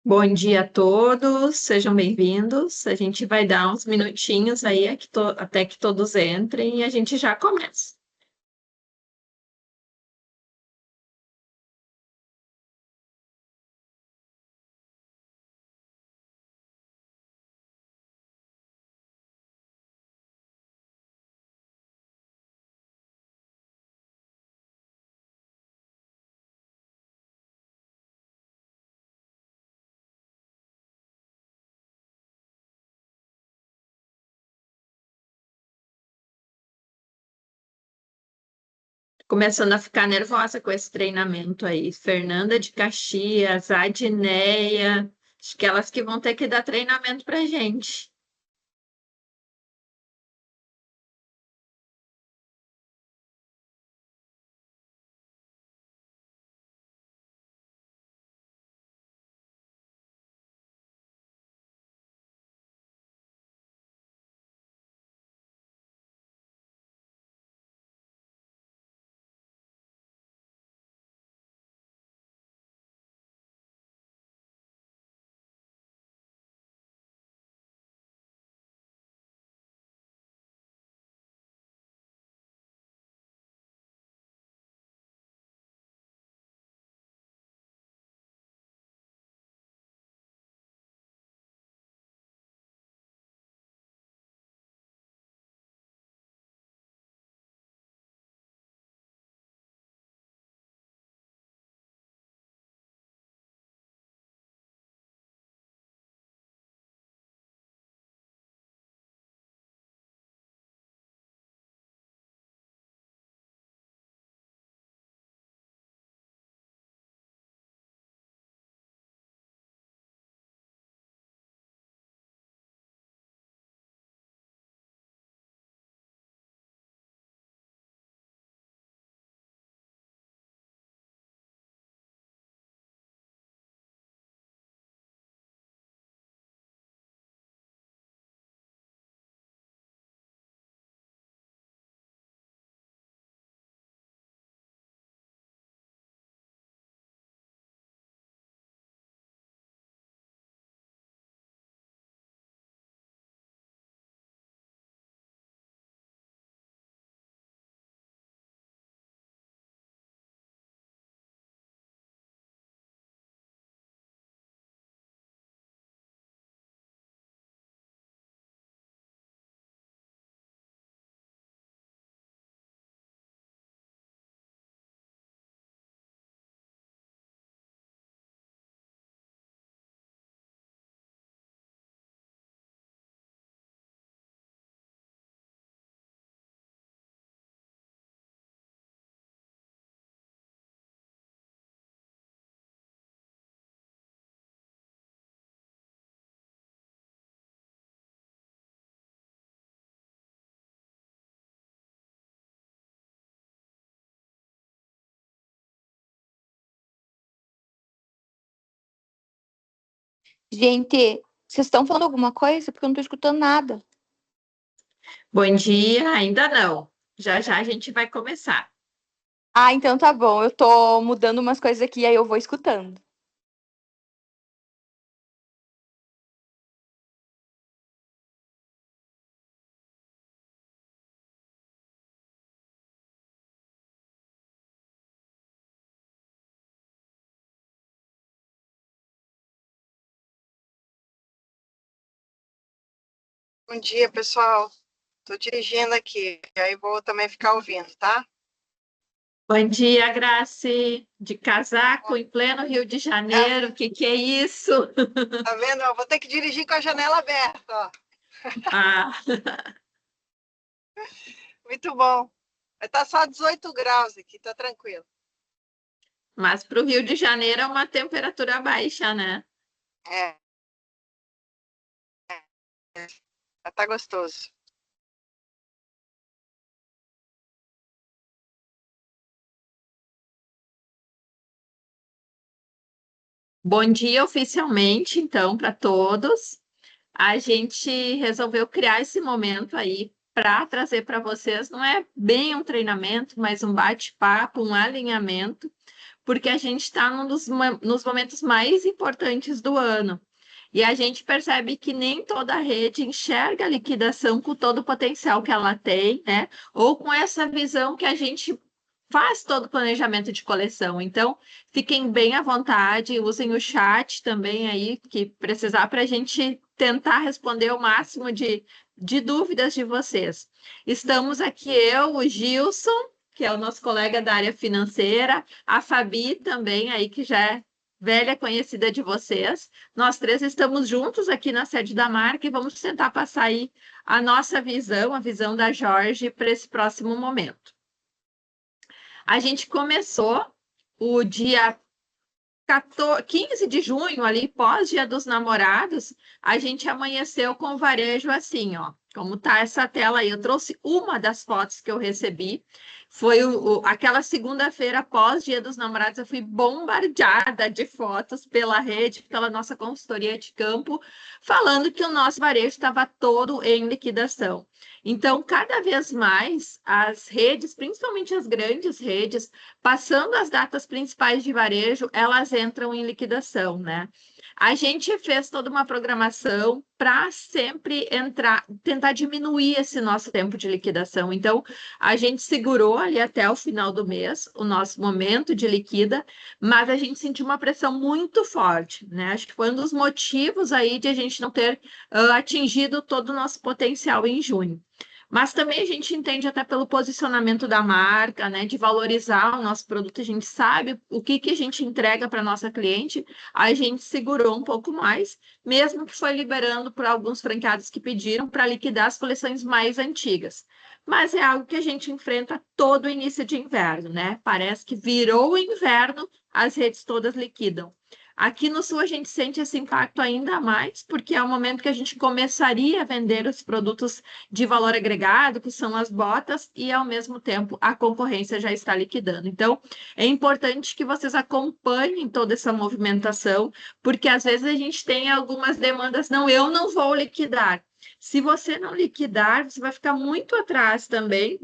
Bom dia a todos, sejam bem-vindos. A gente vai dar uns minutinhos aí até que todos entrem e a gente já começa. Começando a ficar nervosa com esse treinamento aí. Fernanda de Caxias, Adneia, acho que elas que vão ter que dar treinamento pra gente. Gente, vocês estão falando alguma coisa? Porque eu não tô escutando nada. Bom dia, ainda não. Já já a gente vai começar. Ah, então tá bom. Eu tô mudando umas coisas aqui, aí eu vou escutando. Bom dia, pessoal. Estou dirigindo aqui, aí vou também ficar ouvindo, tá? Bom dia, Grace, de casaco em pleno Rio de É, Janeiro. Que é isso? tá vendo? Eu vou ter que dirigir com a janela aberta, ó. Ah, Muito bom. Vai estar só 18 graus aqui, tá tranquilo. mas para o Rio de Janeiro é uma temperatura baixa, né? É, vai tá gostoso. Bom dia oficialmente, então, para todos. A gente resolveu criar esse momento aí para trazer para vocês, não é bem um treinamento, mas um bate-papo, um alinhamento, porque a gente está nos momentos mais importantes do ano. E a gente percebe que nem toda rede enxerga a liquidação com todo o potencial que ela tem, né? Ou com essa visão que a gente faz todo o planejamento de coleção. Então, fiquem bem à vontade, usem o chat também aí, que precisar para a gente tentar responder o máximo de dúvidas de vocês. Estamos aqui eu, o Gilson, que é o nosso colega da área financeira, a Fabi também aí, que já é velha conhecida de vocês. Nós três estamos juntos aqui na sede da marca e vamos tentar passar aí a nossa visão, a visão da Jorge para esse próximo momento. A gente começou o dia 15 de junho, ali pós-Dia dos Namorados, a gente amanheceu com o varejo assim, ó. Como tá essa tela aí? Eu trouxe uma das fotos que eu recebi. Foi aquela segunda-feira pós-Dia dos Namorados, eu fui bombardeada de fotos pela rede, pela nossa consultoria de campo, falando que o nosso varejo estava todo em liquidação. Então, cada vez mais, as redes, principalmente as grandes redes, passando as datas principais de varejo, elas entram em liquidação, né? A gente fez toda uma programação para sempre tentar diminuir esse nosso tempo de liquidação. Então, a gente segurou ali até o final do mês o nosso momento de liquida, mas a gente sentiu uma pressão muito forte, né? Acho que foi um dos motivos aí de a gente não ter atingido todo o nosso potencial em junho. Mas também a gente entende até pelo posicionamento da marca, né, de valorizar o nosso produto, a gente sabe o que a gente entrega para a nossa cliente, a gente segurou um pouco mais, mesmo que foi liberando por alguns franqueados que pediram para liquidar as coleções mais antigas. Mas é algo que a gente enfrenta todo o início de inverno, né? Parece que virou o inverno, as redes todas liquidam. Aqui no Sul a gente sente esse impacto ainda mais, porque é o momento que a gente começaria a vender os produtos de valor agregado, que são as botas, e ao mesmo tempo a concorrência já está liquidando. Então, é importante que vocês acompanhem toda essa movimentação, porque às vezes a gente tem algumas demandas, não, eu não vou liquidar. Se você não liquidar, você vai ficar muito atrás também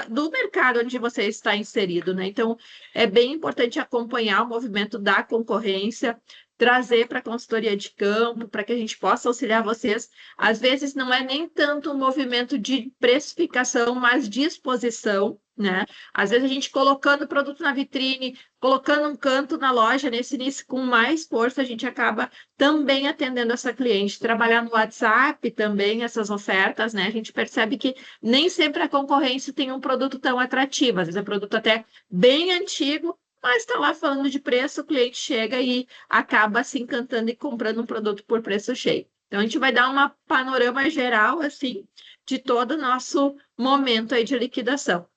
do mercado onde você está inserido, né? Então, é bem importante acompanhar o movimento da concorrência, trazer para a consultoria de campo, para que a gente possa auxiliar vocês. Às vezes, não é nem tanto um movimento de precificação, mas de exposição, né? Às vezes, a gente colocando o produto na vitrine, colocando um canto na loja, nesse início com mais força, a gente acaba também atendendo essa cliente. Trabalhar no WhatsApp também, essas ofertas, né? A gente percebe que nem sempre a concorrência tem um produto tão atrativo, às vezes é produto até bem antigo, mas está lá falando de preço, o cliente chega e acaba se encantando e comprando um produto por preço cheio. Então, a gente vai dar um panorama geral, assim, de todo o nosso momento aí de liquidação.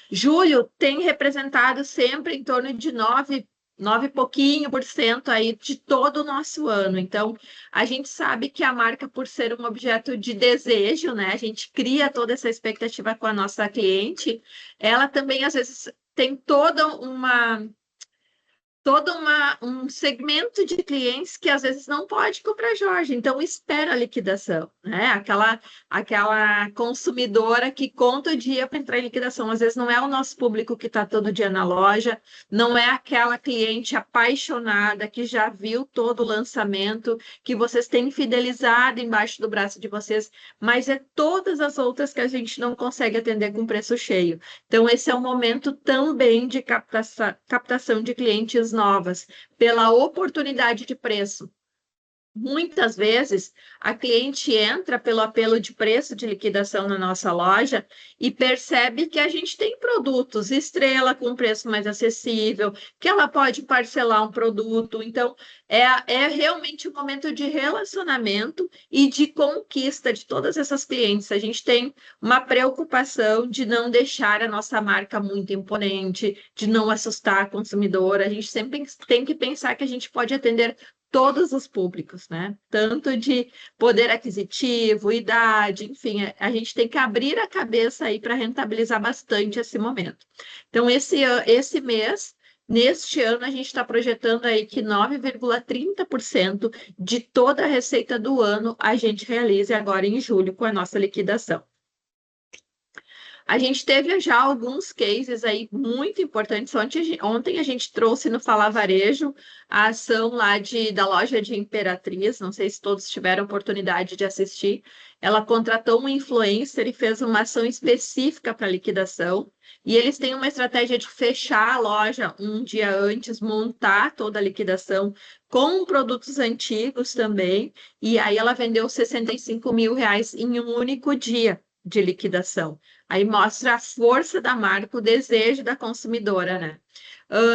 Julho tem representado sempre em torno de 9 e pouquinho por cento aí de todo o nosso ano. Então, a gente sabe que a marca, por ser um objeto de desejo, né? A gente cria toda essa expectativa com a nossa cliente, ela também, às vezes, tem um segmento de clientes que às vezes não pode comprar Jorge, então espera a liquidação, né? Aquela consumidora que conta o dia para entrar em liquidação, às vezes não é o nosso público que está todo dia na loja, não é aquela cliente apaixonada que já viu todo o lançamento, que vocês têm fidelizado embaixo do braço de vocês, mas é todas as outras que a gente não consegue atender com preço cheio. Então, esse é um momento também de captação de clientes novas, pela oportunidade de preço. Muitas vezes, a cliente entra pelo apelo de preço de liquidação na nossa loja e percebe que a gente tem produtos estrela com preço mais acessível, que ela pode parcelar um produto. Então, é realmente um momento de relacionamento e de conquista de todas essas clientes. A gente tem uma preocupação de não deixar a nossa marca muito imponente, de não assustar a consumidora. A gente sempre tem que pensar que a gente pode atender todos os públicos, né? Tanto de poder aquisitivo, idade, enfim, a gente tem que abrir a cabeça aí para rentabilizar bastante esse momento. Então, esse mês, neste ano, a gente está projetando aí que 9,30% de toda a receita do ano a gente realize agora em julho com a nossa liquidação. A gente teve já alguns cases aí muito importantes. Ontem a gente trouxe no Fala Varejo a ação lá da loja de Imperatriz. Não sei se todos tiveram oportunidade de assistir. Ela contratou um influencer e fez uma ação específica para liquidação. E eles têm uma estratégia de fechar a loja um dia antes, montar toda a liquidação com produtos antigos também. E aí ela vendeu 65 mil reais em um único dia de liquidação. Aí mostra a força da marca, o desejo da consumidora, né?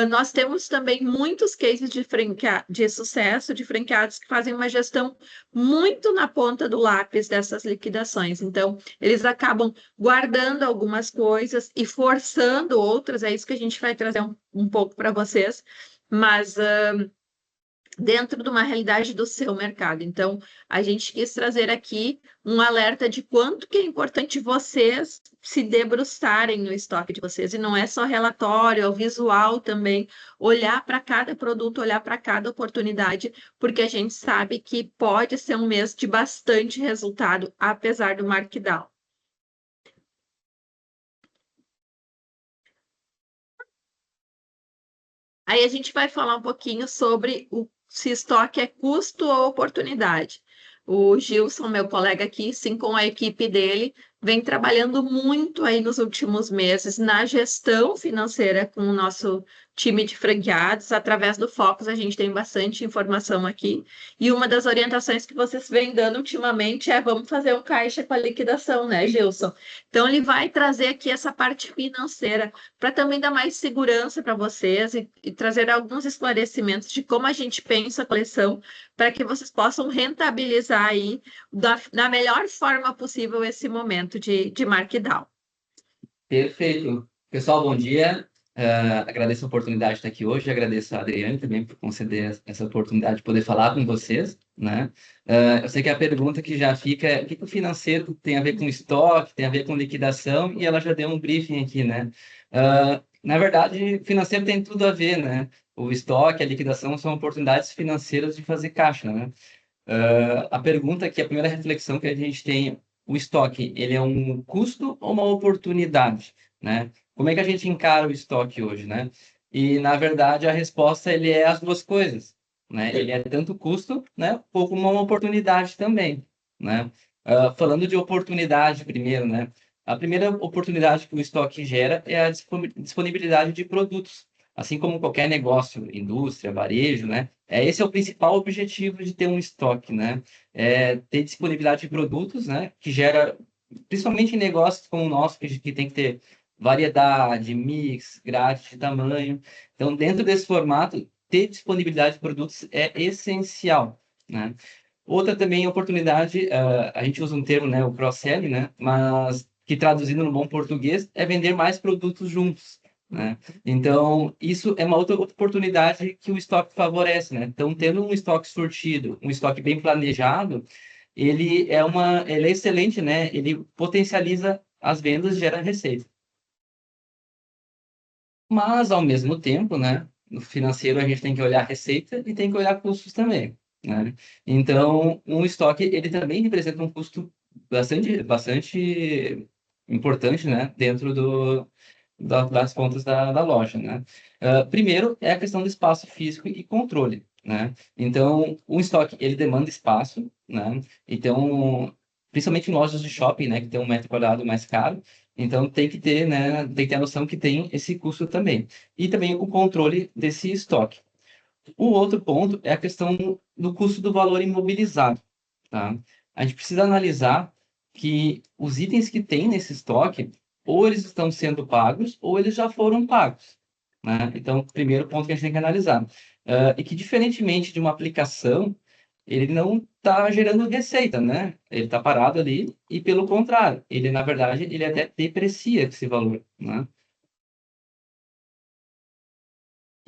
Nós temos também muitos cases de sucesso de franqueados que fazem uma gestão muito na ponta do lápis dessas liquidações. Então, eles acabam guardando algumas coisas e forçando outras, é isso que a gente vai trazer um pouco para vocês, mas dentro de uma realidade do seu mercado. Então, a gente quis trazer aqui um alerta de quanto que é importante vocês se debruçarem no estoque de vocês. E não é só relatório, é o visual também, olhar para cada produto, olhar para cada oportunidade, porque a gente sabe que pode ser um mês de bastante resultado, apesar do markdown. Aí a gente vai falar um pouquinho sobre se estoque é custo ou oportunidade. O Gilson, meu colega aqui, sim, com a equipe dele, vem trabalhando muito aí nos últimos meses na gestão financeira com o nosso time de franqueados. Através do Focus, a gente tem bastante informação aqui. E uma das orientações que vocês vêm dando ultimamente é vamos fazer um caixa com a liquidação, né, Gilson? Então, ele vai trazer aqui essa parte financeira para também dar mais segurança para vocês e trazer alguns esclarecimentos de como a gente pensa a coleção para que vocês possam rentabilizar aí da melhor forma possível esse momento de markdown. Perfeito. Pessoal, bom dia. Agradeço a oportunidade de estar aqui hoje, agradeço a Adriane também por conceder essa oportunidade de poder falar com vocês, né? Eu sei que a pergunta que já fica é o que o financeiro tem a ver com estoque, tem a ver com liquidação, e ela já deu um briefing aqui, né? Na verdade, financeiro tem tudo a ver, né? O estoque, a liquidação são oportunidades financeiras de fazer caixa, né? A pergunta aqui, a primeira reflexão que a gente tem, o estoque, ele é um custo ou uma oportunidade, né? Como é que a gente encara o estoque hoje, né? E, na verdade, a resposta, ele é as duas coisas, né? Ele é tanto custo, né? Como uma oportunidade também, né? Falando de oportunidade primeiro, né? A primeira oportunidade que o estoque gera é a disponibilidade de produtos. Assim como qualquer negócio, indústria, varejo, né? Esse é o principal objetivo de ter um estoque, né? É ter disponibilidade de produtos, né? Que gera, principalmente em negócios como o nosso, que tem que ter variedade, mix, grade de tamanho. Então, dentro desse formato, ter disponibilidade de produtos é essencial, né? Outra também oportunidade, a gente usa um termo, né? O cross-selling, né? Mas que traduzindo no bom português é vender mais produtos juntos, né? Então, isso é uma outra oportunidade que o estoque favorece, né? Então, tendo um estoque surtido, um estoque bem planejado, ele é excelente, né? Ele potencializa as vendas e gera receita. Mas, ao mesmo tempo, né? No financeiro, a gente tem que olhar a receita e tem que olhar custos também, né? Então, um estoque, ele também representa um custo bastante importante, né? Dentro das contas da loja, né? Primeiro é a questão do espaço físico e controle, né? Então, o estoque, ele demanda espaço, né? Então, principalmente em lojas de shopping, né? Que tem um metro quadrado mais caro, então tem que ter, né? Tem que ter a noção que tem esse custo também. E também o controle desse estoque. O outro ponto é a questão do custo do valor imobilizado, tá? A gente precisa analisar que os itens que tem nesse estoque, ou eles estão sendo pagos, ou eles já foram pagos, né? Então, primeiro ponto que a gente tem que analisar. E que, diferentemente de uma aplicação, ele não está gerando receita, né? Ele está parado ali e, pelo contrário, ele, na verdade, ele até deprecia esse valor, né?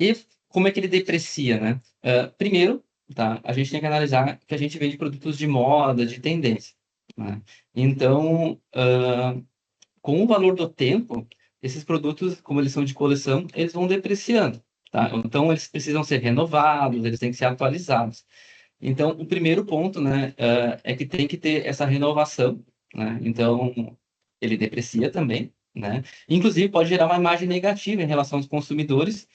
E como é que ele deprecia, né? Primeiro, tá, a gente tem que analisar que a gente vende produtos de moda, de tendência, né? Então, com o valor do tempo, esses produtos, como eles são de coleção, eles vão depreciando, tá? Então, eles precisam ser renovados, eles têm que ser atualizados. Então, o primeiro ponto, né, é que tem que ter essa renovação, né? Então, ele deprecia também, né? Inclusive, pode gerar uma imagem negativa em relação aos consumidores,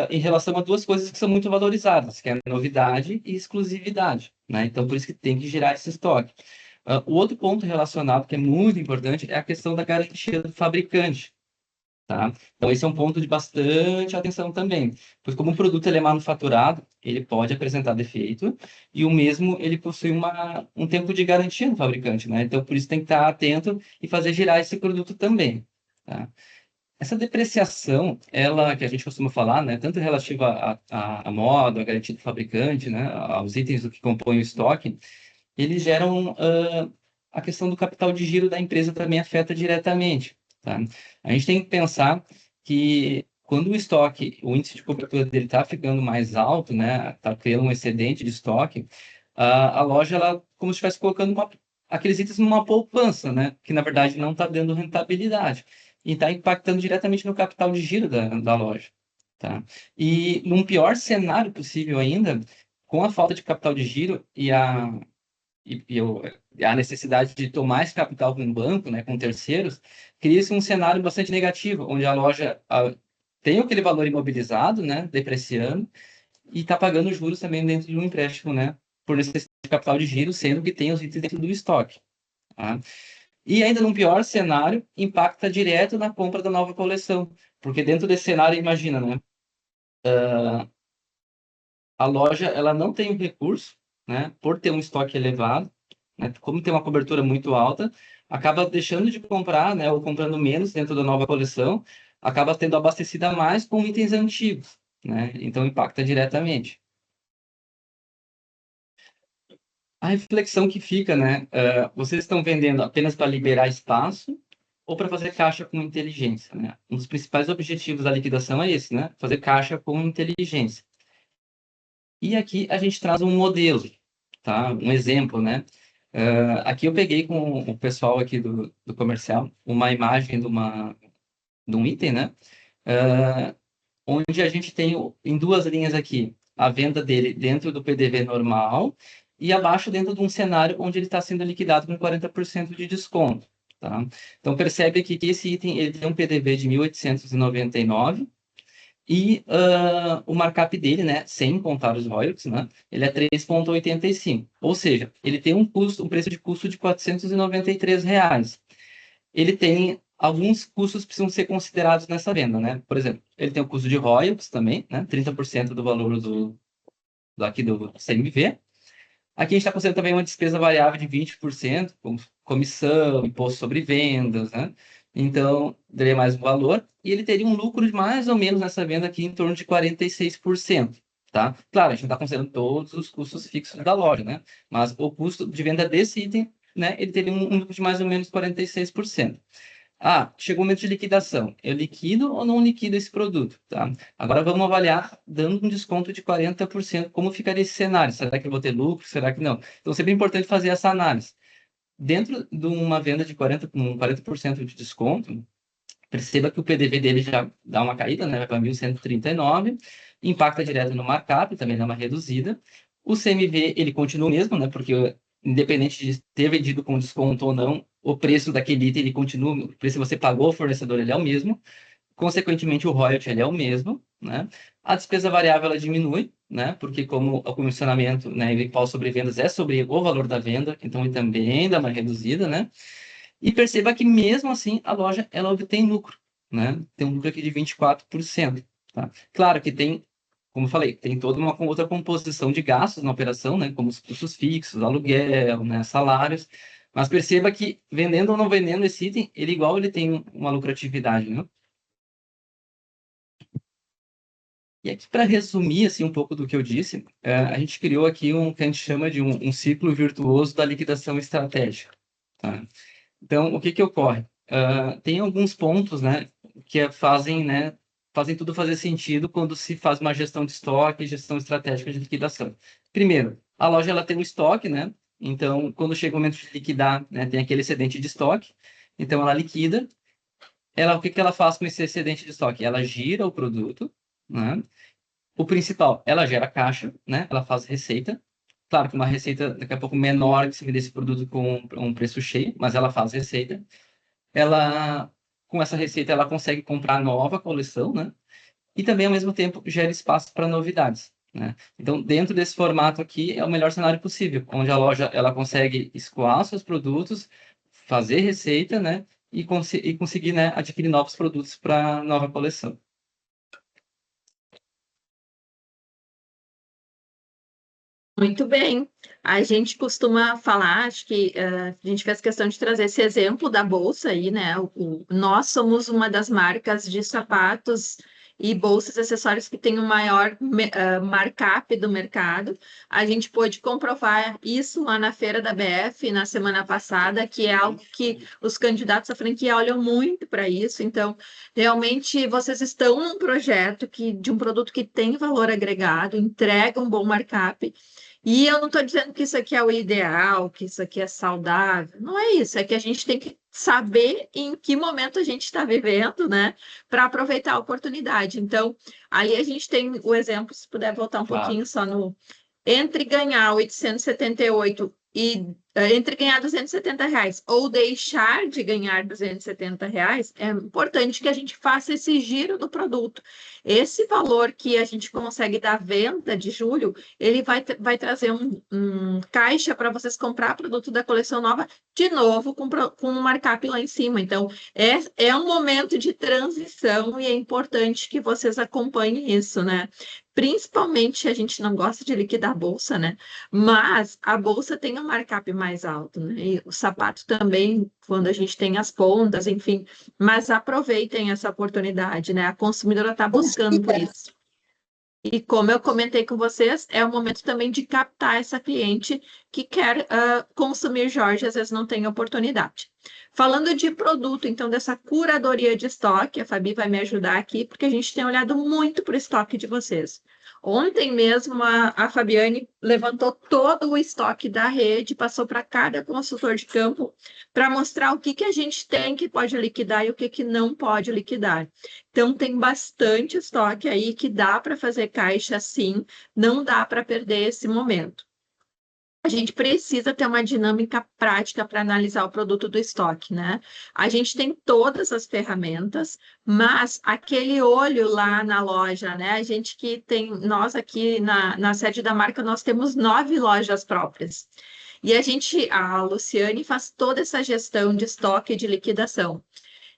em relação a duas coisas que são muito valorizadas, que é a novidade e exclusividade, né? Então, por isso que tem que gerar esse estoque. O outro ponto relacionado, que é muito importante, é a questão da garantia do fabricante, tá? Então, esse é um ponto de bastante atenção também, pois como o produto ele é manufaturado, ele pode apresentar defeito, e o mesmo ele possui um tempo de garantia no fabricante, né? Então, por isso tem que estar atento e fazer girar esse produto também, tá? Essa depreciação, ela que a gente costuma falar, né, tanto relativa à moda, à garantia do fabricante, né, aos itens do que compõem o estoque, eles geram a questão do capital de giro da empresa também afeta diretamente, tá? A gente tem que pensar que quando o estoque, o índice de cobertura dele está ficando mais alto, né, está criando um excedente de estoque, a loja, ela como se estivesse colocando aqueles itens numa poupança, né, que na verdade não está dando rentabilidade e está impactando diretamente no capital de giro da loja, tá? E num pior cenário possível ainda, com a falta de capital de giro e a necessidade de tomar esse capital com o banco, né, com terceiros, cria-se um cenário bastante negativo, onde a loja tem aquele valor imobilizado, né, depreciando, e está pagando juros também dentro de um empréstimo, né, por necessidade de capital de giro, sendo que tem os itens dentro do estoque. Tá? E ainda num pior cenário, impacta direto na compra da nova coleção, porque dentro desse cenário, imagina, né, a loja ela não tem o recurso, né, por ter um estoque elevado, né, como tem uma cobertura muito alta, acaba deixando de comprar, né, ou comprando menos dentro da nova coleção, acaba tendo abastecida mais com itens antigos, né, então impacta diretamente. A reflexão que fica, né, vocês estão vendendo apenas para liberar espaço ou para fazer caixa com inteligência, né? Um dos principais objetivos da liquidação é esse, né, fazer caixa com inteligência. E aqui a gente traz um modelo, tá? Um exemplo, né? Aqui eu peguei com o pessoal aqui do comercial uma imagem de um item, né? Onde a gente tem em duas linhas aqui a venda dele dentro do PDV normal e abaixo dentro de um cenário onde ele está sendo liquidado com 40% de desconto, tá? Então percebe aqui que esse item ele tem um PDV de 1.899 e o markup dele, né, sem contar os royalties, né, ele é 3,85. Ou seja, ele tem um preço de custo de R$ 493 reais. Ele tem alguns custos que precisam ser considerados nessa venda, né? Por exemplo, ele tem o custo de royalties também, né, 30% do valor aqui do CMV. Aqui a gente está considerando também uma despesa variável de 20%, como comissão, imposto sobre vendas, né? Então, daria mais um valor. E ele teria um lucro de mais ou menos nessa venda aqui em torno de 46%, tá? Claro, a gente não está considerando todos os custos fixos da loja, né? Mas o custo de venda desse item, né? Ele teria um lucro de mais ou menos 46%. Ah, chegou o momento de liquidação. Eu liquido ou não liquido esse produto, tá? Agora vamos avaliar, dando um desconto de 40%, como ficaria esse cenário? Será que eu vou ter lucro? Será que não? Então, sempre é importante fazer essa análise. Dentro de uma venda de 40% de desconto, perceba que o PDV dele já dá uma caída, né? Vai para 1.139, impacta direto no markup, também dá uma reduzida. O CMV, ele continua o mesmo, né? Porque independente de ter vendido com desconto ou não, o preço daquele item, ele continua, o preço que você pagou ao fornecedor, ele é o mesmo. Consequentemente, o royalty, ele é o mesmo, né? A despesa variável, ela diminui, né? Porque como o comissionamento, né, eventual sobre vendas é sobre o valor da venda, então ele também dá uma reduzida, né? E perceba que mesmo assim a loja ela obtém lucro, né? Tem um lucro aqui de 24%, tá? Claro que tem, como eu falei, tem toda uma outra composição de gastos na operação, né? Como os custos fixos, aluguel, né? Salários. Mas perceba que vendendo ou não vendendo esse item, ele igual ele tem uma lucratividade, né? E aqui, para resumir assim, um pouco do que eu disse, a gente criou aqui um que a gente chama de um ciclo virtuoso da liquidação estratégica, tá? Então, o que que ocorre? Tem alguns pontos, né, que fazem, né, fazem tudo fazer sentido quando se faz uma gestão de estoque e gestão estratégica de liquidação. Primeiro, a loja ela tem um estoque, né? Então, quando chega o momento de liquidar, né, tem aquele excedente de estoque. Então, ela liquida. O que que ela faz com esse excedente de estoque? Ela gira o produto, né? O principal, ela gera caixa, né? Ela faz receita. Claro que uma receita daqui a pouco menor que se vender esse produto com um preço cheio, mas ela faz receita. Ela com essa receita ela consegue comprar nova coleção, né? E também, ao mesmo tempo, gera espaço para novidades, né? Então, dentro desse formato aqui, é o melhor cenário possível, onde a loja ela consegue escoar seus produtos, fazer receita, né? E conseguir, né, adquirir novos produtos para nova coleção. Muito bem. A gente costuma falar, acho que a gente fez questão de trazer esse exemplo da bolsa aí, né? Nós somos uma das marcas de sapatos e bolsas e acessórios que tem o maior markup do mercado. A gente pôde comprovar isso lá na feira da BF na semana passada, que é algo que os candidatos à franquia olham muito para isso. Então, realmente, vocês estão num projeto de um produto que tem valor agregado, entrega um bom markup. E eu não estou dizendo que isso aqui é o ideal, que isso aqui é saudável. Não é isso, é que a gente tem que saber em que momento a gente está vivendo, né, para aproveitar a oportunidade. Então, ali a gente tem o exemplo, se puder voltar um pouquinho só no. Entre ganhar 878 entre ganhar R$ 270 ou deixar de ganhar R$ 270, é importante que a gente faça esse giro do produto. Esse valor que a gente consegue da venda de julho, ele vai trazer um caixa para vocês comprar produto da coleção nova de novo com um markup lá em cima. Então, é um momento de transição e é importante que vocês acompanhem isso, né? Principalmente a gente não gosta de liquidar a bolsa, né? Mas a bolsa tem um markup mais alto, né? E o sapato também, quando a gente tem as pontas, enfim. Mas aproveitem essa oportunidade, né? A consumidora está buscando por isso. E como eu comentei com vocês, é o momento também de captar essa cliente que quer consumir Jorge, às vezes não tem oportunidade. Falando de produto, então, dessa curadoria de estoque, a Fabi vai me ajudar aqui, porque a gente tem olhado muito para o estoque de vocês. Ontem mesmo, a Fabiane levantou todo o estoque da rede, passou para cada consultor de campo para mostrar o que a gente tem que pode liquidar e o que não pode liquidar. Então, tem bastante estoque aí que dá para fazer caixa sim, não dá para perder esse momento. A gente precisa ter uma dinâmica prática para analisar o produto do estoque, né? A gente tem todas as ferramentas, mas aquele olho lá na loja, né? A gente que tem, nós aqui na sede da marca, nós temos 9 lojas próprias. E a Luciane faz toda essa gestão de estoque e de liquidação.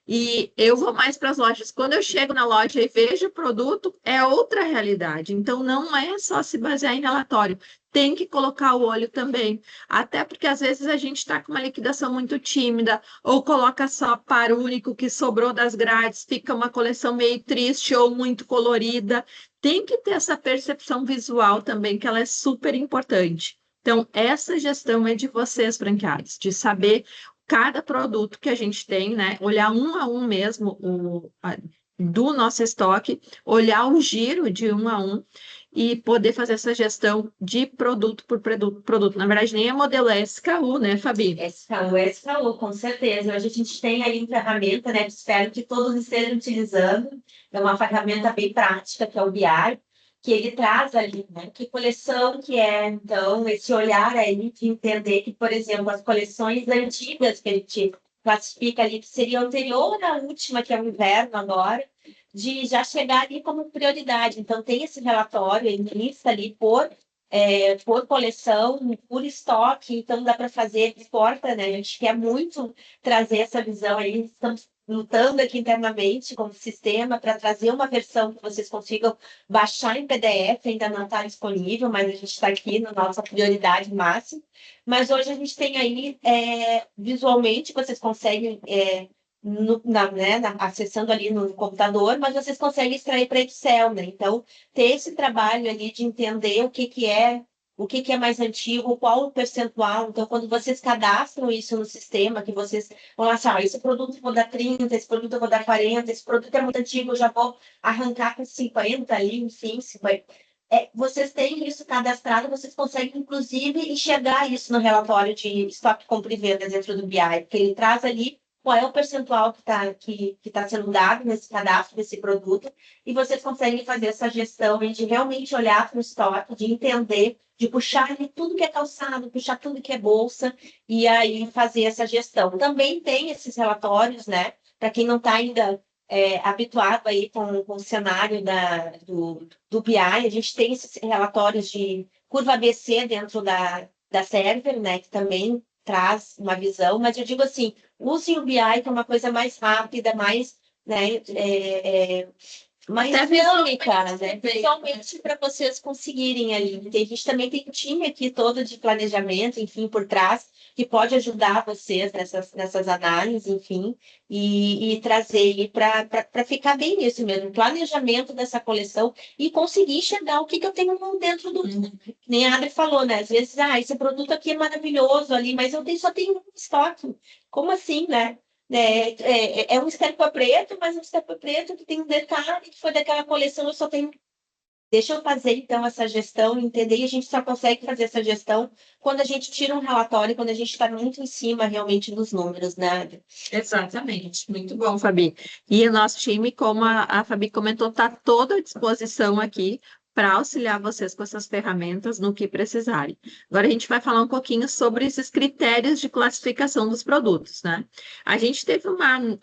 E eu vou mais para as lojas. Quando eu chego na loja e vejo o produto, é outra realidade. Então, não é só se basear em relatório. Tem que colocar o olho também. Até porque, às vezes, a gente está com uma liquidação muito tímida, ou coloca só par único que sobrou das grades, fica uma coleção meio triste ou muito colorida. Tem que ter essa percepção visual também, que ela é super importante. Então, essa gestão é de vocês, franqueados, de saber cada produto que a gente tem, né? Olhar um a um mesmo do nosso estoque, olhar o giro de um a um e poder fazer essa gestão de produto por produto. Na verdade, nem é modelo, é SKU, né, Fabi? SKU, com certeza. Hoje a gente tem aí uma ferramenta, né? Espero que todos estejam utilizando. É uma ferramenta bem prática, que é o BI, que ele traz ali, né? Que coleção que é, então, esse olhar aí de entender que, por exemplo, as coleções antigas que a gente classifica ali, que seria anterior à última, que é o inverno agora, de já chegar ali como prioridade. Então, tem esse relatório, ele lista ali por coleção, por estoque, então dá para fazer, exporta, né? A gente quer muito trazer essa visão aí, estamos lutando aqui internamente com o sistema para trazer uma versão que vocês consigam baixar em PDF, ainda não está disponível, mas a gente está aqui na nossa prioridade máxima. Mas hoje a gente tem aí, visualmente, vocês conseguem, acessando ali no computador, mas vocês conseguem extrair para Excel, né? Então, ter esse trabalho ali de entender o que é mais antigo, qual o percentual. Então, quando vocês cadastram isso no sistema, que vocês vão achar, esse produto eu vou dar 30, esse produto eu vou dar 40, esse produto é muito antigo, eu já vou arrancar com 50 ali, enfim, 50. Vocês têm isso cadastrado, vocês conseguem, inclusive, enxergar isso no relatório de estoque, compra e venda dentro do BI, porque ele traz ali qual é o percentual que tá sendo dado nesse cadastro desse produto, e vocês conseguem fazer essa gestão de realmente olhar para o estoque, de entender, de puxar ali tudo que é calçado, puxar tudo que é bolsa, e aí fazer essa gestão. Também tem esses relatórios, né, para quem não está ainda habituado aí com o cenário do BI, a gente tem esses relatórios de curva ABC dentro da Server, né, que também traz uma visão, mas eu digo assim, usem o BI, que é uma coisa mais rápida, mais, né, mais Até dinâmica, né? Visualmente para vocês conseguirem ali. A gente também tem um time aqui todo de planejamento, enfim, por trás, que pode ajudar vocês nessas análises, enfim, e trazer ele para ficar bem nisso mesmo, planejamento dessa coleção e conseguir enxergar o que eu tenho dentro do. Que nem a Adri falou, né? Às vezes, esse produto aqui é maravilhoso ali, mas só tenho um estoque. Como assim, né? É um escarpa preto, mas um escarpa preto que tem um detalhe que foi daquela coleção, eu só tenho. Deixa eu fazer, então, essa gestão, entender, e a gente só consegue fazer essa gestão quando a gente tira um relatório, quando a gente está muito em cima, realmente, dos números, né? Exatamente, muito bom, Fabi. E o nosso time, como a Fabi comentou, está toda à disposição aqui para auxiliar vocês com essas ferramentas no que precisarem. Agora a gente vai falar um pouquinho sobre esses critérios de classificação dos produtos, né? A gente teve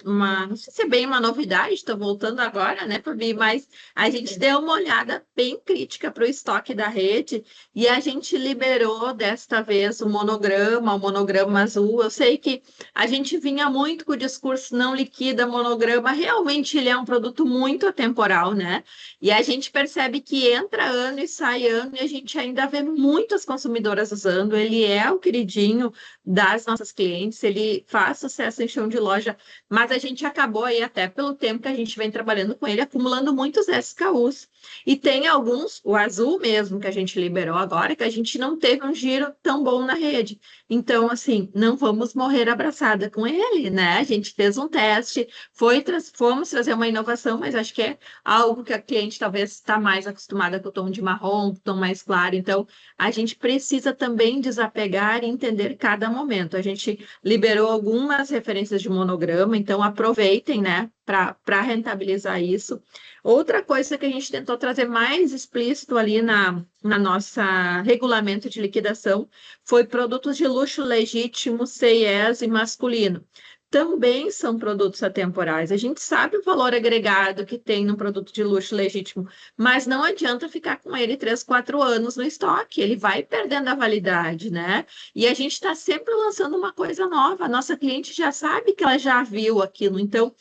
não sei se é bem uma novidade, estou voltando agora, né, Fabi? Mas a gente deu uma olhada bem crítica para o estoque da rede e a gente liberou desta vez o monograma azul. Eu sei que a gente vinha muito com o discurso não liquida monograma, realmente ele é um produto muito atemporal, né? E a gente percebe que entra ano e sai ano e a gente ainda vê muitas consumidoras usando. Ele é o queridinho das nossas clientes, ele faz sucesso em chão de loja, mas a gente acabou aí, até pelo tempo que a gente vem trabalhando com ele, acumulando muitos SKUs. E tem alguns, o azul mesmo, que a gente liberou agora, que a gente não teve um giro tão bom na rede. Então, assim, não vamos morrer abraçada com ele, né? A gente fez um teste, fomos trazer uma inovação, mas acho que é algo que a cliente talvez está mais acostumada com o tom de marrom, tom mais claro. Então, a gente precisa também desapegar e entender cada momento. A gente liberou algumas referências de monograma, então aproveitem, né, para rentabilizar isso. Outra coisa que a gente tentou trazer mais explícito ali na nossa regulamento de liquidação foi produtos de luxo legítimo, CIES e masculino. Também são produtos atemporais. A gente sabe o valor agregado que tem no produto de luxo legítimo, mas não adianta ficar com ele 3, 4 anos no estoque, ele vai perdendo a validade, né? E a gente está sempre lançando uma coisa nova. A nossa cliente já sabe que ela já viu aquilo, então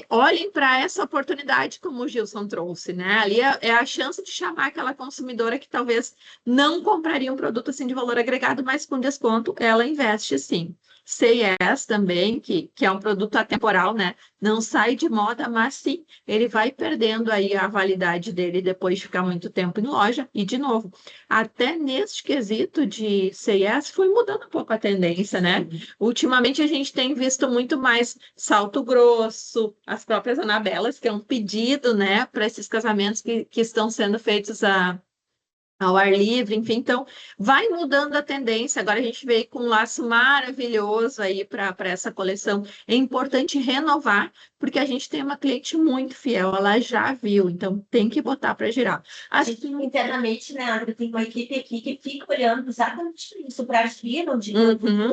olhem para essa oportunidade, como o Gilson trouxe, né? Ali é a chance de chamar aquela consumidora que talvez não compraria um produto assim de valor agregado, mas com desconto ela investe sim. CIS também, que é um produto atemporal, né? Não sai de moda, mas sim, ele vai perdendo aí a validade dele depois de ficar muito tempo em loja. E, de novo, até neste quesito de CIS foi mudando um pouco a tendência, né? Ultimamente a gente tem visto muito mais salto grosso, as próprias Anabelas, que é um pedido, né, para esses casamentos que estão sendo feitos ao ar livre, enfim, então vai mudando a tendência. Agora a gente veio com um laço maravilhoso aí para essa coleção. É importante renovar, porque a gente tem uma cliente muito fiel, ela já viu, então tem que botar para girar. A gente internamente, né, André, tem uma equipe aqui que fica olhando exatamente isso para agir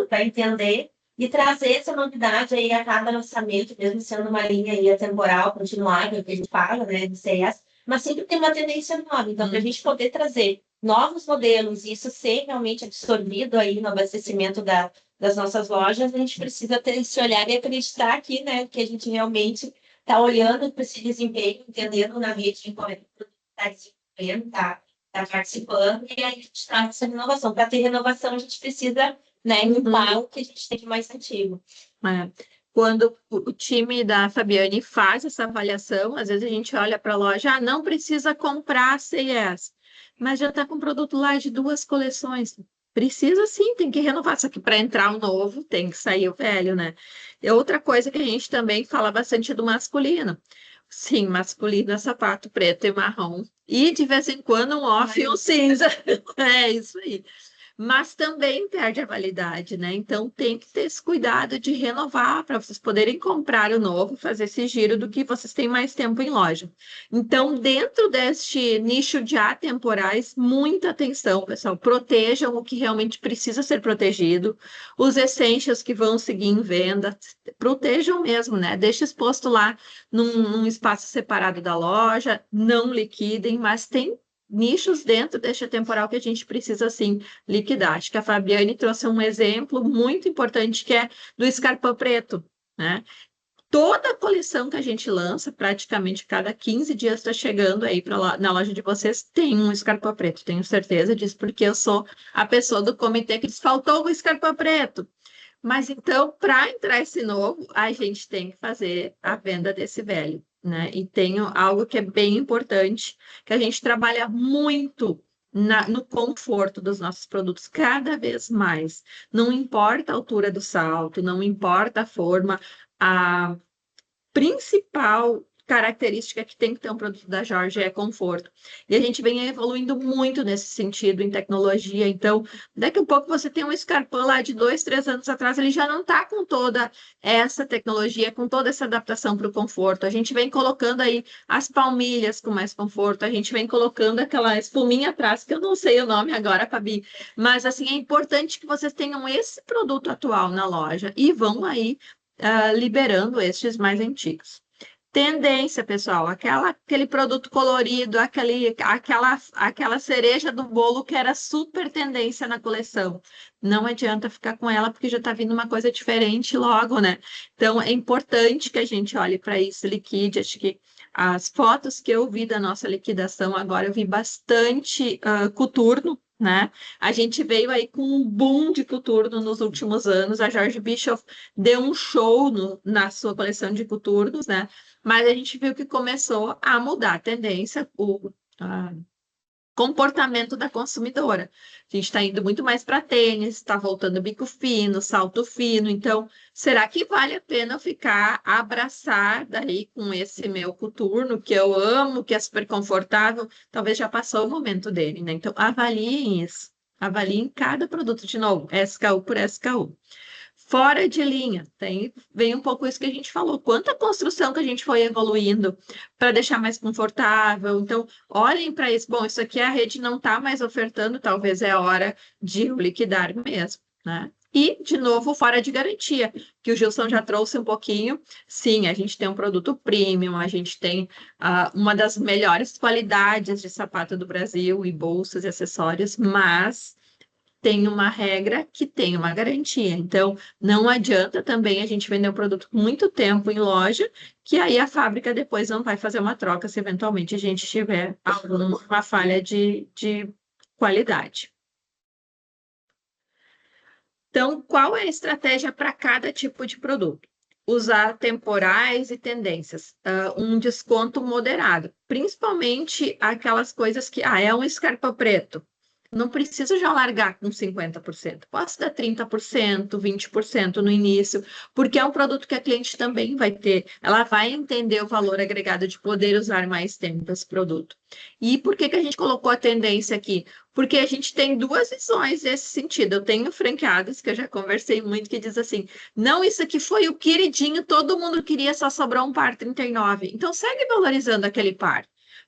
para entender e trazer essa novidade aí a cada lançamento, mesmo sendo uma linha aí atemporal, continuável, que a gente fala, né, de CS, mas sempre tem uma tendência nova. Então, para a gente poder trazer novos modelos e isso ser realmente absorvido aí no abastecimento das nossas lojas, a gente precisa ter esse olhar e acreditar aqui, né, que a gente realmente está olhando para esse desempenho, entendendo na rede de como está desenvolvendo, está participando, e aí a gente traz essa renovação. Para ter renovação, a gente precisa, né, limpar o que a gente tem de mais antigo. Quando o time da Fabiane faz essa avaliação, às vezes a gente olha para a loja, não precisa comprar CIS, mas já está com produto lá de 2 coleções. Precisa sim, tem que renovar. Só que para entrar o novo, tem que sair o velho, né? E outra coisa que a gente também fala bastante do masculino. Sim, masculino é sapato preto e marrom. E de vez em quando um off e um cinza. É isso aí. mas também perde a validade, né? Então tem que ter esse cuidado de renovar para vocês poderem comprar o novo, fazer esse giro do que vocês têm mais tempo em loja. Então, dentro deste nicho de atemporais, muita atenção, pessoal. Protejam o que realmente precisa ser protegido, os essentials que vão seguir em venda, protejam mesmo, né? Deixa exposto lá num espaço separado da loja, não liquidem, mas tem nichos dentro deste temporal que a gente precisa, sim, liquidar. Acho que a Fabiane trouxe um exemplo muito importante, que é do escarpão preto, né? Toda a coleção que a gente lança, praticamente cada 15 dias está chegando aí na loja de vocês, tem um escarpão preto, tenho certeza disso, porque eu sou a pessoa do comitê que diz, faltou o escarpão preto. Mas então, para entrar esse novo, a gente tem que fazer a venda desse velho, né? E tem algo que é bem importante, que a gente trabalha muito no conforto dos nossos produtos, cada vez mais. Não importa a altura do salto, não importa a forma, a principal característica que tem que ter um produto da Jorge é conforto. E a gente vem evoluindo muito nesse sentido em tecnologia. Então, daqui a pouco você tem um escarpão lá de 2, 3 anos atrás, ele já não está com toda essa tecnologia, com toda essa adaptação para o conforto. A gente vem colocando aí as palmilhas com mais conforto, a gente vem colocando aquela espuminha atrás, que eu não sei o nome agora, Fabi, mas assim, é importante que vocês tenham esse produto atual na loja e vão aí liberando estes mais antigos. Tendência, pessoal, aquele produto colorido, aquela cereja do bolo que era super tendência na coleção. Não adianta ficar com ela, porque já está vindo uma coisa diferente logo, né? Então, é importante que a gente olhe para isso, liquide. Acho que as fotos que eu vi da nossa liquidação agora, eu vi bastante coturno, né? A gente veio aí com um boom de coturno nos últimos anos. A Jorge Bischoff deu um show na sua coleção de coturnos, né? Mas a gente viu que começou a mudar a tendência, o comportamento da consumidora. A gente está indo muito mais para tênis, está voltando bico fino, salto fino. Então, será que vale a pena eu ficar abraçar daí com esse meu coturno, que eu amo, que é super confortável? Talvez já passou o momento dele, né? Então, avaliem isso. Avaliem cada produto de novo, SKU por SKU. Fora de linha, vem um pouco isso que a gente falou. Quanta construção que a gente foi evoluindo para deixar mais confortável. Então, olhem para isso. Bom, isso aqui a rede não está mais ofertando, talvez é hora de liquidar mesmo, né? E, de novo, fora de garantia, que o Gilson já trouxe um pouquinho. Sim, a gente tem um produto premium, a gente tem uma das melhores qualidades de sapato do Brasil, e bolsas e acessórios, mas tem uma regra que tem uma garantia. Então, não adianta também a gente vender um produto com muito tempo em loja, que aí a fábrica depois não vai fazer uma troca se eventualmente a gente tiver alguma falha de qualidade. Então, qual é a estratégia para cada tipo de produto? Usar temporais e tendências, um desconto moderado, principalmente aquelas coisas que, é um escarpão preto. Não preciso já largar com 50%. Posso dar 30%, 20% no início, porque é um produto que a cliente também vai ter. Ela vai entender o valor agregado de poder usar mais tempo esse produto. E por que a gente colocou a tendência aqui? Porque a gente tem duas visões nesse sentido. Eu tenho franqueadas, que eu já conversei muito, que diz assim, não, isso aqui foi o queridinho, todo mundo queria, só sobrou um par 39. Então, segue valorizando aquele par.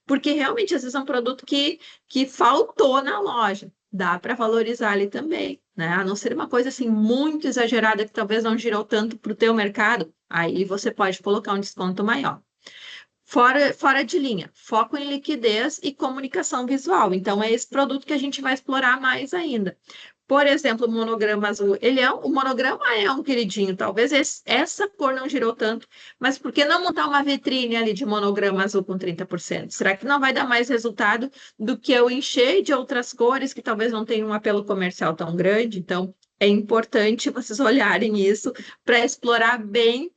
Porque realmente, às vezes, é um produto que faltou na loja. Dá para valorizar ali também, né? A não ser uma coisa assim muito exagerada, que talvez não girou tanto para o teu mercado, aí você pode colocar um desconto maior. Fora de linha, foco em liquidez e comunicação visual. Então, é esse produto que a gente vai explorar mais ainda. Por exemplo, o monograma azul, o monograma é um queridinho, talvez essa cor não girou tanto, mas por que não montar uma vitrine ali de monograma azul com 30%? Será que não vai dar mais resultado do que eu encher de outras cores que talvez não tenham um apelo comercial tão grande? Então, é importante vocês olharem isso para explorar bem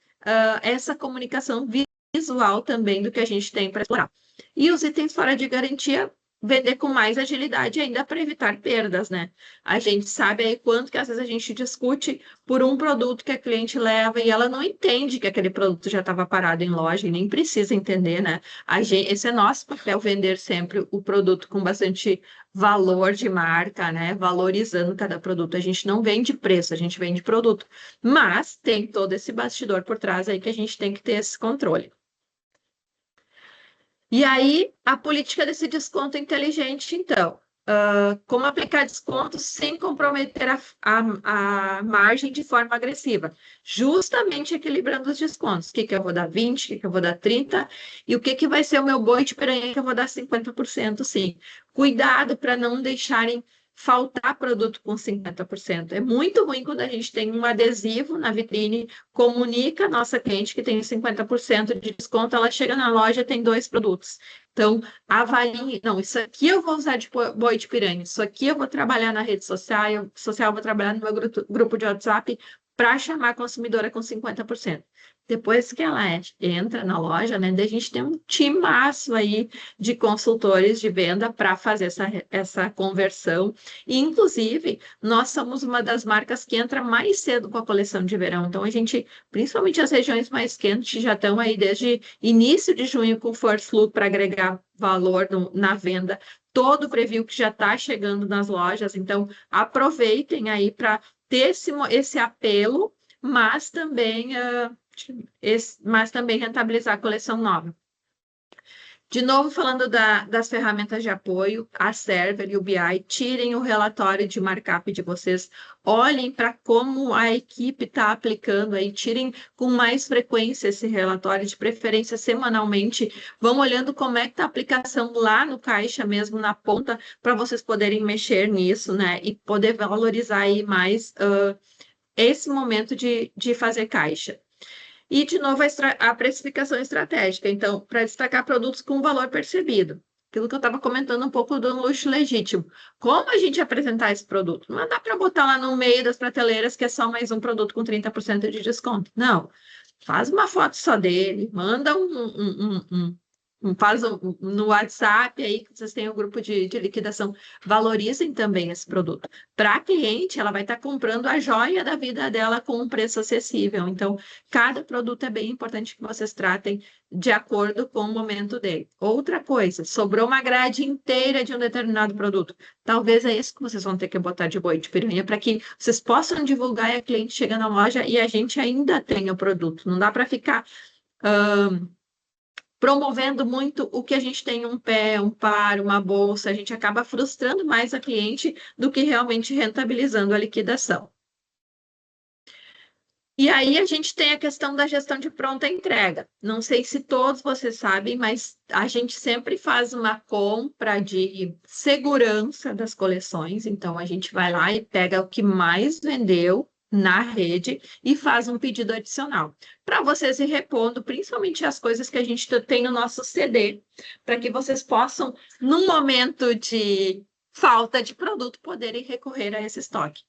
essa comunicação visual também do que a gente tem para explorar. E os itens fora de garantia, vender com mais agilidade ainda para evitar perdas, né? A gente sabe aí quanto que às vezes a gente discute por um produto que a cliente leva e ela não entende que aquele produto já estava parado em loja e nem precisa entender, né? Esse é nosso papel, vender sempre o produto com bastante valor de marca, né? Valorizando cada produto. A gente não vende preço, a gente vende produto. Mas tem todo esse bastidor por trás aí que a gente tem que ter esse controle. E aí, a política desse desconto inteligente, então. Como aplicar descontos sem comprometer a margem de forma agressiva, justamente equilibrando os descontos. O que eu vou dar 20, o que eu vou dar 30, e o que vai ser o meu boi de piranha que eu vou dar 50%, sim. Cuidado para não deixarem faltar produto com 50%. É muito ruim quando a gente tem um adesivo na vitrine, comunica a nossa cliente que tem 50% de desconto, ela chega na loja e tem 2 produtos. Então, avalie, não, isso aqui eu vou usar de boi de piranha, isso aqui eu vou trabalhar na rede social, eu vou trabalhar no meu grupo de WhatsApp para chamar a consumidora com 50%. Depois que ela entra na loja, né, a gente tem um timaço aí de consultores de venda para fazer essa conversão. E, inclusive, nós somos uma das marcas que entra mais cedo com a coleção de verão. Então, a gente, principalmente as regiões mais quentes, já estão aí desde início de junho com First Look para agregar valor na venda. Todo o preview que já está chegando nas lojas. Então, aproveitem aí para ter esse apelo, mas também rentabilizar a coleção nova. De novo, falando das ferramentas de apoio, a Server e o BI, tirem o relatório de markup de vocês, olhem para como a equipe está aplicando aí, tirem com mais frequência esse relatório, de preferência semanalmente, vão olhando como é que está a aplicação lá no caixa mesmo, na ponta, para vocês poderem mexer nisso, né, e poder valorizar aí mais esse momento de fazer caixa. E, de novo, a precificação estratégica. Então, para destacar produtos com valor percebido. Aquilo que eu estava comentando um pouco do luxo legítimo. Como a gente apresentar esse produto? Não dá para botar lá no meio das prateleiras que é só mais um produto com 30% de desconto. Não. Faz uma foto só dele, manda faz no WhatsApp aí que vocês têm o grupo de liquidação, valorizem também esse produto. Para a cliente, ela vai estar comprando a joia da vida dela com um preço acessível. Então, cada produto é bem importante que vocês tratem de acordo com o momento dele. Outra coisa, sobrou uma grade inteira de um determinado produto. Talvez é isso que vocês vão ter que botar de boi de piranha para que vocês possam divulgar e a cliente chega na loja e a gente ainda tenha o produto. Não dá para ficar promovendo muito o que a gente tem, um pé, um par, uma bolsa, a gente acaba frustrando mais a cliente do que realmente rentabilizando a liquidação. E aí a gente tem a questão da gestão de pronta entrega. Não sei se todos vocês sabem, mas a gente sempre faz uma compra de segurança das coleções. Então a gente vai lá e pega o que mais vendeu na rede e faz um pedido adicional. Para vocês ir repondo, principalmente as coisas que a gente tem no nosso CD, para que vocês possam, num momento de falta de produto, poderem recorrer a esse estoque.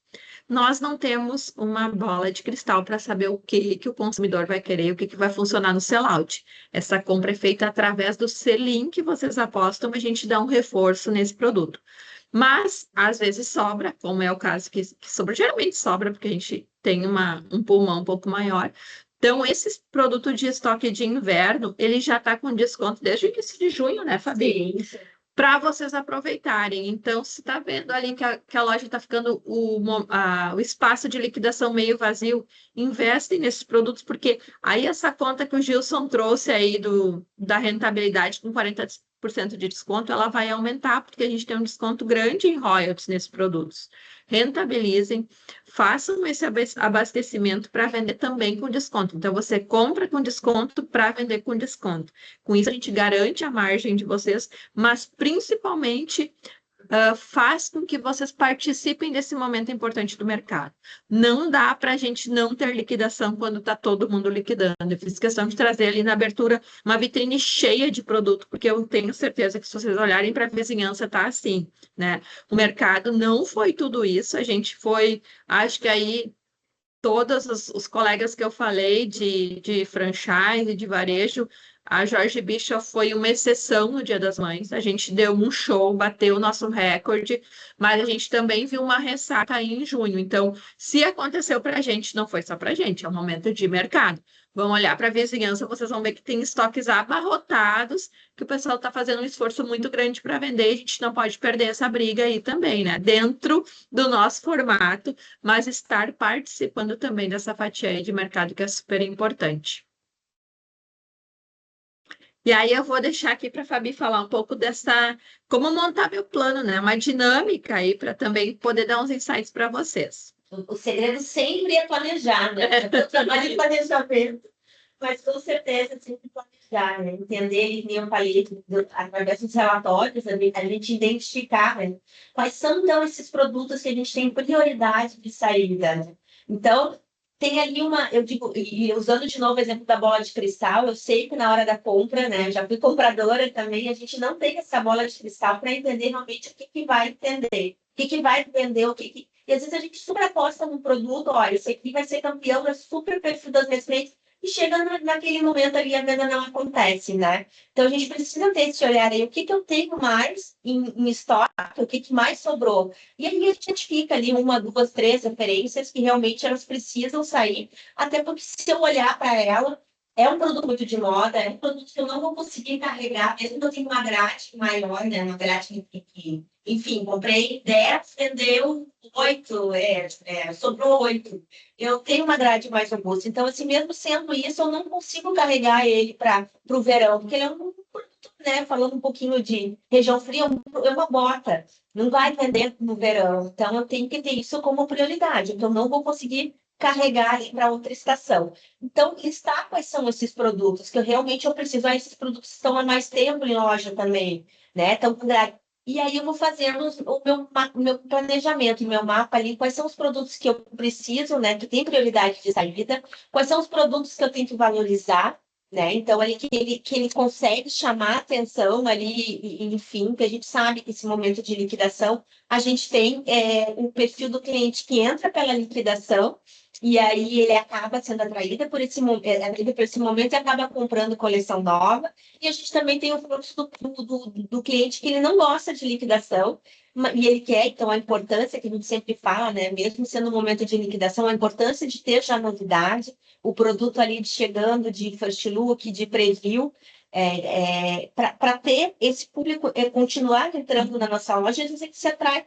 Nós não temos uma bola de cristal para saber o que o consumidor vai querer, o que vai funcionar no sellout. Essa compra é feita através do selim que vocês apostam, a gente dá um reforço nesse produto. Mas, às vezes, sobra, como é o caso que sobra, geralmente sobra, porque a gente tem um pulmão um pouco maior. Então, esse produto de estoque de inverno, ele já está com desconto desde o início de junho, né, Fabi? Sim. Para vocês aproveitarem. Então, se está vendo ali que a loja está ficando o espaço de liquidação meio vazio, investem nesses produtos, porque aí essa conta que o Gilson trouxe aí da rentabilidade com 40% de desconto, ela vai aumentar, porque a gente tem um desconto grande em royalties nesses produtos. Rentabilizem, façam esse abastecimento para vender também com desconto. Então, você compra com desconto para vender com desconto. Com isso, a gente garante a margem de vocês, mas principalmente faz com que vocês participem desse momento importante do mercado. Não dá para a gente não ter liquidação quando está todo mundo liquidando. Eu fiz questão de trazer ali na abertura uma vitrine cheia de produto, porque eu tenho certeza que se vocês olharem para a vizinhança, tá assim, né? O mercado não foi tudo isso, a gente foi, acho que aí todos os colegas que eu falei de franchise, de varejo, a Jorge Bischoff foi uma exceção no Dia das Mães. A gente deu um show, bateu o nosso recorde, mas a gente também viu uma ressaca aí em junho. Então, se aconteceu para a gente, não foi só para a gente, é um momento de mercado. vão olhar para a vizinhança, vocês vão ver que tem estoques abarrotados, que o pessoal está fazendo um esforço muito grande para vender, e a gente não pode perder essa briga aí também, né? Dentro do nosso formato, mas estar participando também dessa fatia aí de mercado que é super importante. E aí eu vou deixar aqui para a Fabi falar um pouco dessa, como montar meu plano, né? Uma dinâmica aí para também poder dar uns insights para vocês. O segredo sempre é planejar, né? Eu trabalho em planejamento, mas com certeza sempre planejar, né? Entender, como eu falei, através dos relatórios, a gente identificar, né? Quais são, então, esses produtos que a gente tem prioridade de saída, né? Então, tem ali eu digo, e usando de novo o exemplo da bola de cristal, eu sei que na hora da compra, né? Eu já fui compradora também, a gente não tem essa bola de cristal para entender realmente o que vai entender, o que vai vender, E às vezes a gente super aposta num produto, olha, esse aqui vai ser campeão, é super perfil das minhas clientes, e chega naquele momento ali, a venda não acontece, né? Então a gente precisa ter esse olhar aí, o que eu tenho mais em estoque, o que mais sobrou. E aí a gente fica ali 1, 2, 3 referências que realmente elas precisam sair, até porque se eu olhar para ela, é um produto muito de moda, é um produto que eu não vou conseguir carregar, mesmo que eu tenha uma grade maior, né? Uma grade que enfim, comprei 10, vendeu 8, sobrou 8. Eu tenho uma grade mais robusta. Então, assim, mesmo sendo isso, eu não consigo carregar ele para o verão, porque ele é um produto, né? Falando um pouquinho de região fria, é uma bota. Não vai vender no verão. Então, eu tenho que ter isso como prioridade. Então, não vou conseguir carregar ele para outra estação. Então, listar quais são esses produtos que eu preciso. Esses produtos estão há mais tempo em loja também, né? Então, e aí eu vou fazendo o meu planejamento, o meu mapa ali, quais são os produtos que eu preciso, né, que tem prioridade de saída, quais são os produtos que eu tenho que valorizar, né? Então, ali que ele consegue chamar a atenção ali, enfim, que a gente sabe que esse momento de liquidação, a gente tem um perfil do cliente que entra pela liquidação, e aí ele acaba sendo atraído por esse momento e acaba comprando coleção nova. E a gente também tem o fluxo do cliente que ele não gosta de liquidação, e ele quer, então, a importância que a gente sempre fala, né? Mesmo sendo um momento de liquidação, a importância de ter já novidade, o produto ali chegando de first look, de preview, para ter esse público continuar entrando na nossa loja, a gente se atrai.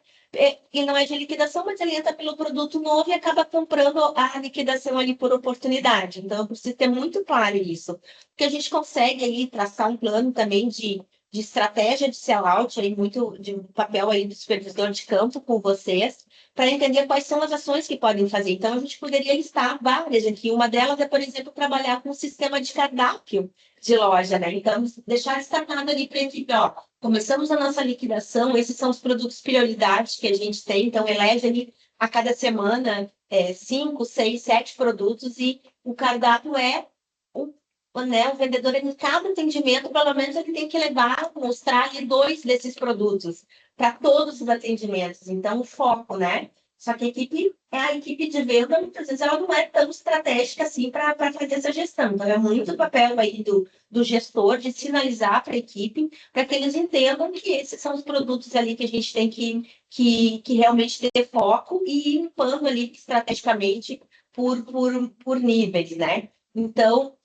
E não é de liquidação, mas ele entra pelo produto novo e acaba comprando a liquidação ali por oportunidade. Então, eu preciso ter muito claro isso. Porque a gente consegue ali traçar um plano também de estratégia de sell-out, aí, muito de papel aí do supervisor de campo com vocês, para entender quais são as ações que podem fazer. Então, a gente poderia listar várias aqui. Uma delas é, por exemplo, trabalhar com um sistema de cardápio de loja, né? Então, deixar destacado ali para a equipe, ó, começamos a nossa liquidação, esses são os produtos prioridades que a gente tem, então elege ali a cada semana 5, 6, 7 produtos e o cardápio o vendedor em cada atendimento, pelo menos ele tem que levar, mostrar ali 2 desses produtos para todos os atendimentos. Então, o foco, né? Só que a equipe de venda, muitas vezes, ela não é tão estratégica assim para fazer essa gestão. Então, é muito papel aí do gestor de sinalizar para a equipe, para que eles entendam que esses são os produtos ali que a gente tem que realmente ter foco e ir limpando ali estrategicamente por níveis, né? Então,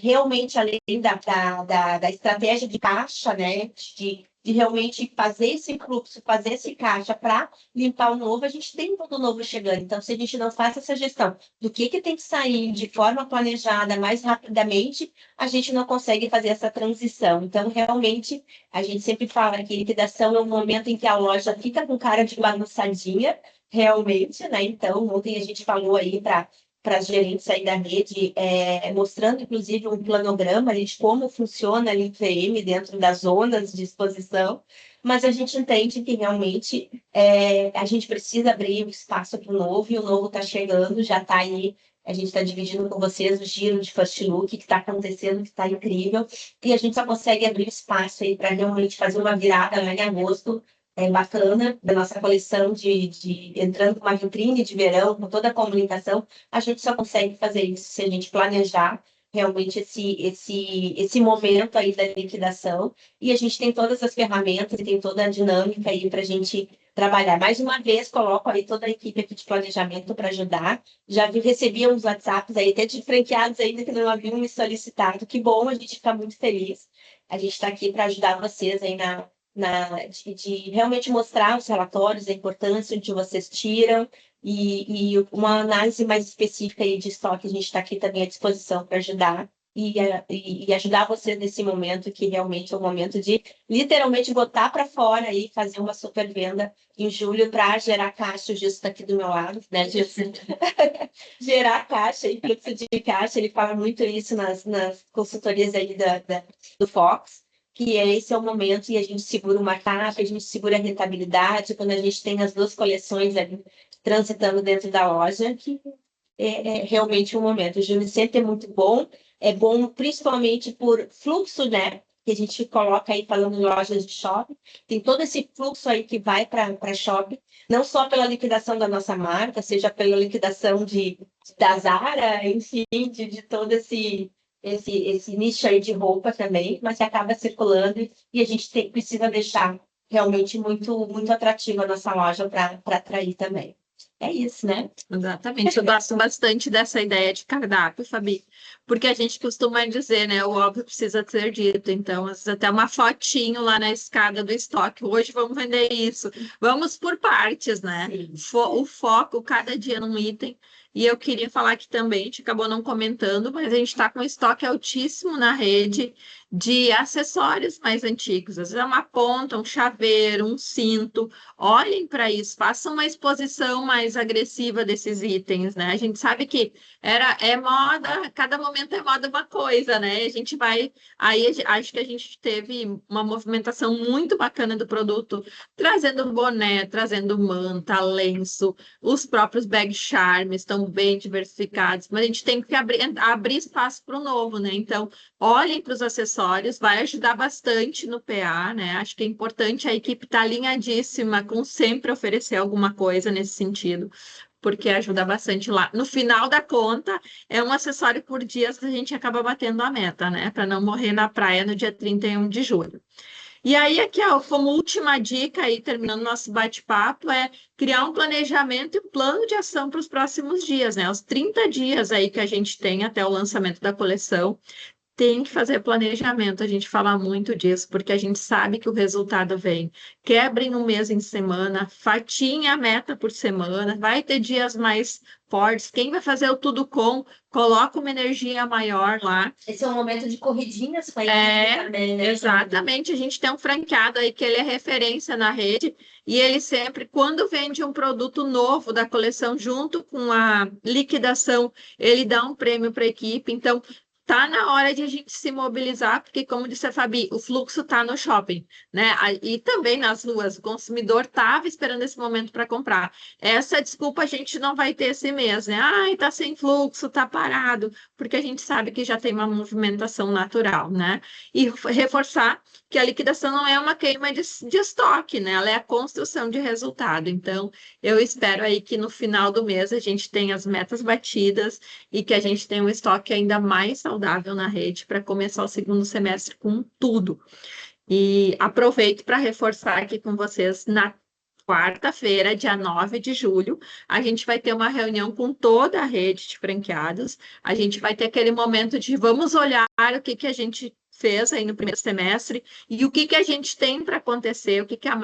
realmente, além da estratégia de caixa, né, de realmente fazer esse fluxo, fazer esse caixa para limpar o novo, a gente tem todo novo chegando. Então, se a gente não faz essa gestão do que tem que sair de forma planejada mais rapidamente, a gente não consegue fazer essa transição. Então, realmente, a gente sempre fala que liquidação é um momento em que a loja fica com cara de bagunçadinha, realmente, né? Então, ontem a gente falou aí para as gerentes aí da rede, mostrando, inclusive, um planograma ali de como funciona ali o VM dentro das zonas de exposição, mas a gente entende que realmente a gente precisa abrir o espaço para o novo, e o novo está chegando, já está aí, a gente está dividindo com vocês o giro de first look que está acontecendo, que está incrível, e a gente só consegue abrir espaço aí para realmente fazer uma virada lá em agosto, bacana, da nossa coleção entrando com uma vitrine de verão, com toda a comunicação, a gente só consegue fazer isso se a gente planejar realmente esse momento aí da liquidação, e a gente tem todas as ferramentas e tem toda a dinâmica aí para a gente trabalhar. Mais uma vez, coloco aí toda a equipe aqui de planejamento para ajudar. Recebi uns WhatsApps aí, até de franqueados ainda que não haviam me solicitado. Que bom, a gente fica muito feliz. A gente está aqui para ajudar vocês aí de realmente mostrar os relatórios, a importância de vocês tiram e uma análise mais específica aí de estoque. A gente está aqui também à disposição para ajudar. E ajudar você nesse momento, que realmente é o momento de literalmente botar para fora e fazer uma super venda em julho para gerar caixa. O Gilson está aqui do meu lado, né, Gilson? Gerar caixa e fluxo de caixa. Ele fala muito isso nas consultorias aí do Fox, que esse é o momento e a gente segura uma caixa, a gente segura a rentabilidade, quando a gente tem as duas coleções ali transitando dentro da loja, que é realmente um momento. O Júlio sempre é bom principalmente por fluxo, né? Que a gente coloca aí falando em lojas de shopping, tem todo esse fluxo aí que vai para shopping, não só pela liquidação da nossa marca, seja pela liquidação da Zara, enfim, de todo esse nicho aí de roupa também, mas que acaba circulando e a gente precisa deixar realmente muito, muito atrativa a nossa loja para atrair também. É isso, né? Exatamente, eu gosto bastante dessa ideia de cardápio, Fabi, porque a gente costuma dizer, né, o óbvio precisa ser dito, então, às vezes até uma fotinho lá na escada do estoque, hoje vamos vender isso, vamos por partes, né, o foco cada dia num item, e eu queria falar aqui também, a gente acabou não comentando, mas a gente está com estoque altíssimo na rede de acessórios mais antigos, às vezes é uma ponta, um chaveiro, um cinto. Olhem para isso, façam uma exposição mais agressiva desses itens, né? A gente sabe que é moda, cada momento é moda uma coisa, né? A gente vai. Aí acho que a gente teve uma movimentação muito bacana do produto, trazendo boné, trazendo manta, lenço, os próprios bag charms estão bem diversificados, mas a gente tem que abrir espaço para o novo, né? Então, olhem para os acessórios, vai ajudar bastante no PA, né? Acho que é importante a equipe estar alinhadíssima com sempre oferecer alguma coisa nesse sentido, porque ajuda bastante lá. No final da conta, é um acessório por dia, a gente acaba batendo a meta, né? Para não morrer na praia no dia 31 de julho. E aí, aqui, ó, como última dica, aí, terminando nosso bate-papo, é criar um planejamento e um plano de ação para os próximos dias, né? Os 30 dias aí que a gente tem até o lançamento da coleção. Tem que fazer planejamento, a gente fala muito disso, porque a gente sabe que o resultado vem. Quebrem um mês em semana, fatiem a meta por semana, vai ter dias mais fortes. Quem vai fazer o tudo coloca uma energia maior lá. Esse é um momento de corridinhas com a equipe também, né? Exatamente. A gente tem um franqueado aí que ele é referência na rede e ele sempre, quando vende um produto novo da coleção junto com a liquidação, ele dá um prêmio para a equipe. Então, tá na hora de a gente se mobilizar, porque, como disse a Fabi, o fluxo tá no shopping, né? E também nas ruas. O consumidor estava esperando esse momento para comprar. Essa desculpa a gente não vai ter esse mês, né? Ai, tá sem fluxo, tá parado, porque a gente sabe que já tem uma movimentação natural, né? E reforçar que a liquidação não é uma queima de estoque, né? Ela é a construção de resultado. Então, eu espero aí que no final do mês a gente tenha as metas batidas e que a gente tenha um estoque ainda mais saudável na rede para começar o segundo semestre com tudo. E aproveito para reforçar aqui com vocês na quarta-feira, dia 9 de julho, a gente vai ter uma reunião com toda a rede de franqueados. A gente vai ter aquele momento de vamos olhar o que a gente fez aí no primeiro semestre e o que a gente tem para acontecer, o que a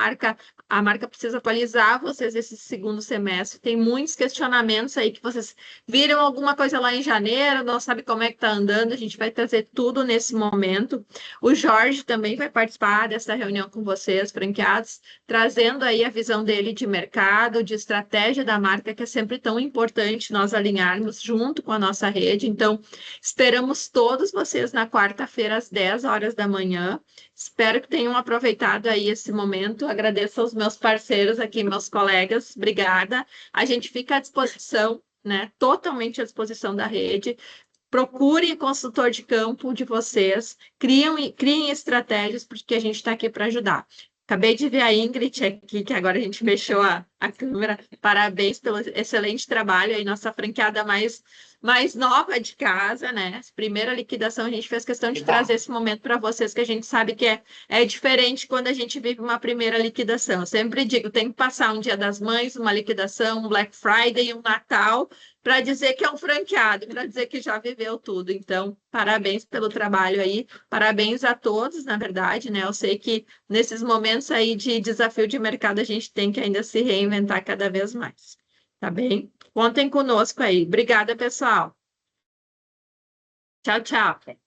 marca precisa atualizar vocês esse segundo semestre. Tem muitos questionamentos aí que vocês viram alguma coisa lá em janeiro, não sabe como é que está andando, a gente vai trazer tudo nesse momento. O Jorge também vai participar dessa reunião com vocês, franqueados, trazendo aí a visão dele de mercado, de estratégia da marca, que é sempre tão importante nós alinharmos junto com a nossa rede. Então, esperamos todos vocês na quarta-feira, às 10 horas da manhã. Espero que tenham aproveitado aí esse momento. Agradeço aos meus parceiros aqui, meus colegas. Obrigada. A gente fica à disposição, né? Totalmente à disposição da rede. Procurem consultor de campo de vocês. Criem estratégias, porque a gente está aqui para ajudar. Acabei de ver a Ingrid aqui, que agora a gente fechou a a câmera. Parabéns pelo excelente trabalho aí, nossa franqueada mais nova de casa, né? Primeira liquidação, a gente fez questão de trazer esse momento para vocês, que a gente sabe que é diferente quando a gente vive uma primeira liquidação. Eu sempre digo, tem que passar um Dia das Mães, uma liquidação, um Black Friday, um Natal, para dizer que é um franqueado, para dizer que já viveu tudo. Então, parabéns pelo trabalho aí, parabéns a todos, na verdade, né? Eu sei que nesses momentos aí de desafio de mercado, a gente tem que ainda se reinventar cada vez mais. Tá bem? Contem conosco aí. Obrigada, pessoal. Tchau, tchau.